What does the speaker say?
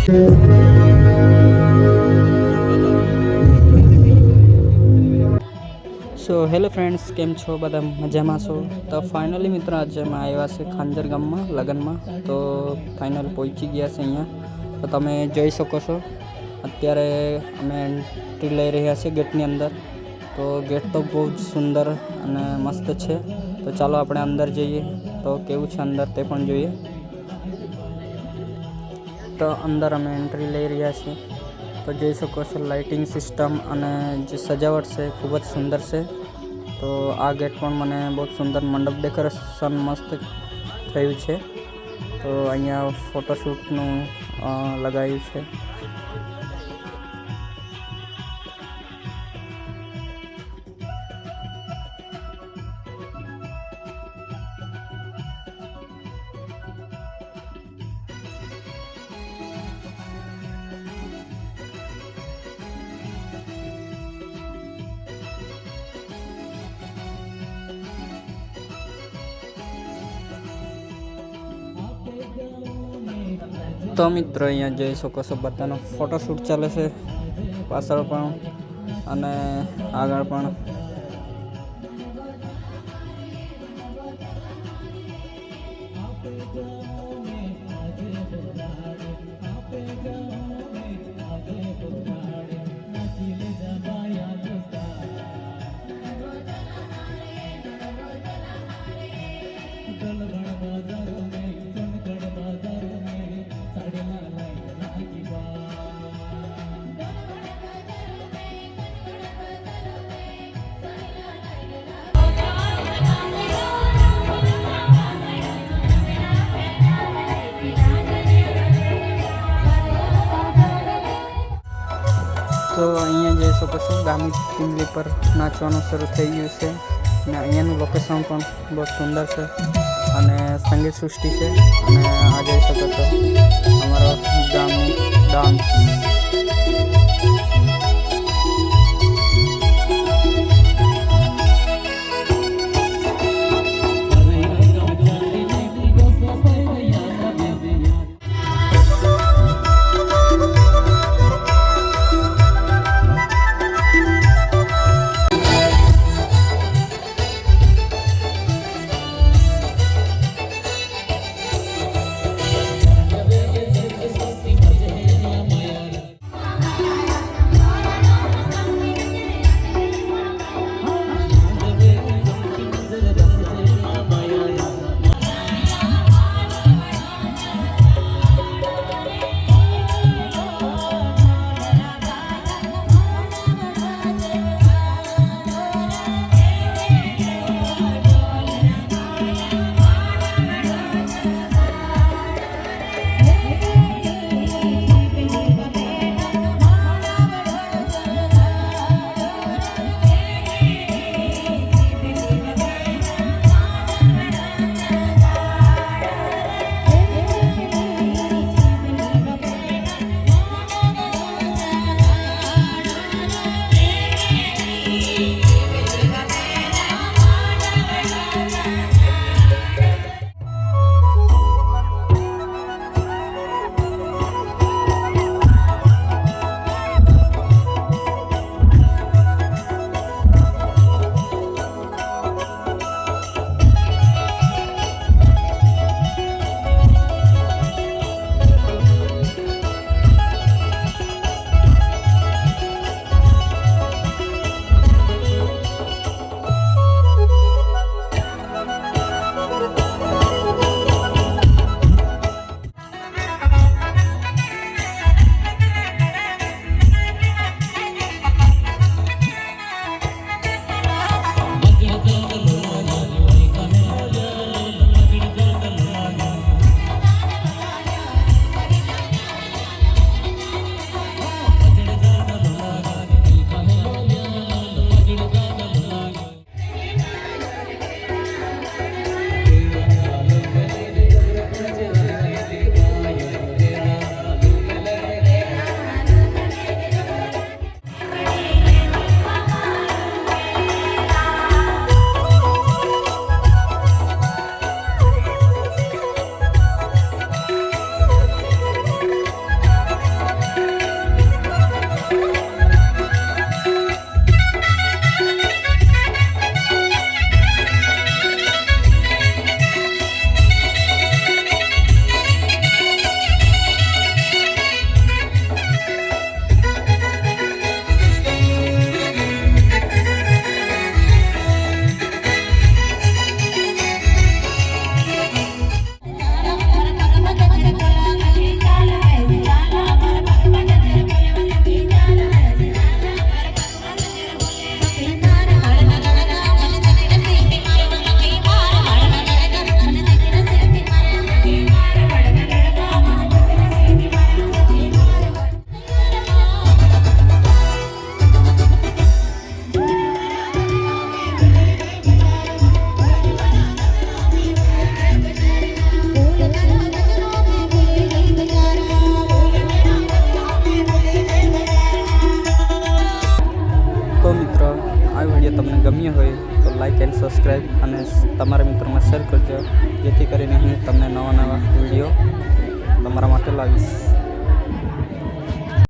So hello friends, કેમ છો? બધા મજામાં છો? તો ફાઇનલી મિત્રો આજે અમે આવ્યા છે ખાંજર ગામમાં લગ્નમાં. તો ફાઇનલ પહોંચી ગયા છે અહીંયા. તો તમે જોઈ શકો છો અત્યારે અમે એન્ટ્રી લઈ રહ્યા છીએ ગેટની અંદર. તો ગેટ તો બહુ જ સુંદર અને મસ્ત છે. તો ચાલો આપણે અંદર જઈએ, તો કેવું છે અંદર તે પણ જોઈએ. તો અંદર અમે એન્ટ્રી લઈ રહ્યા છીએ. તો જોઈ શકો છો લાઇટિંગ સિસ્ટમ અને જે સજાવટ છે ખૂબ જ સુંદર છે. તો આ ગેટ પણ મને બહુ સુંદર મંડપ ડેકોરેશન મસ્ત થયું છે. તો અહીંયા ફોટોશૂટનું લગાવ્યું છે. તો મિત્રો અહીંયા જોઈ શકો છો બધાનો ફોટોશૂટ ચાલે છે, પાછળ પણ અને આગળ પણ. તો અહીંયા જઈ શકો છો ગામી ટીમલી પર નાચવાનું શરૂ થઈ ગયું છે. અને અહીંયાનું લોકેશન પણ બહુ સુંદર છે અને સંગીત સૃષ્ટિ છે. અને આ જઈ શકો છો અમારો ગામની ડાન્સ. તો લાઇક એન્ડ સબસ્ક્રાઈબ અને તમારા મિત્રોમાં શેર કરજો, જેથી કરીને હું તમને નવા વિડીયો તમારા માટે લાવીશ.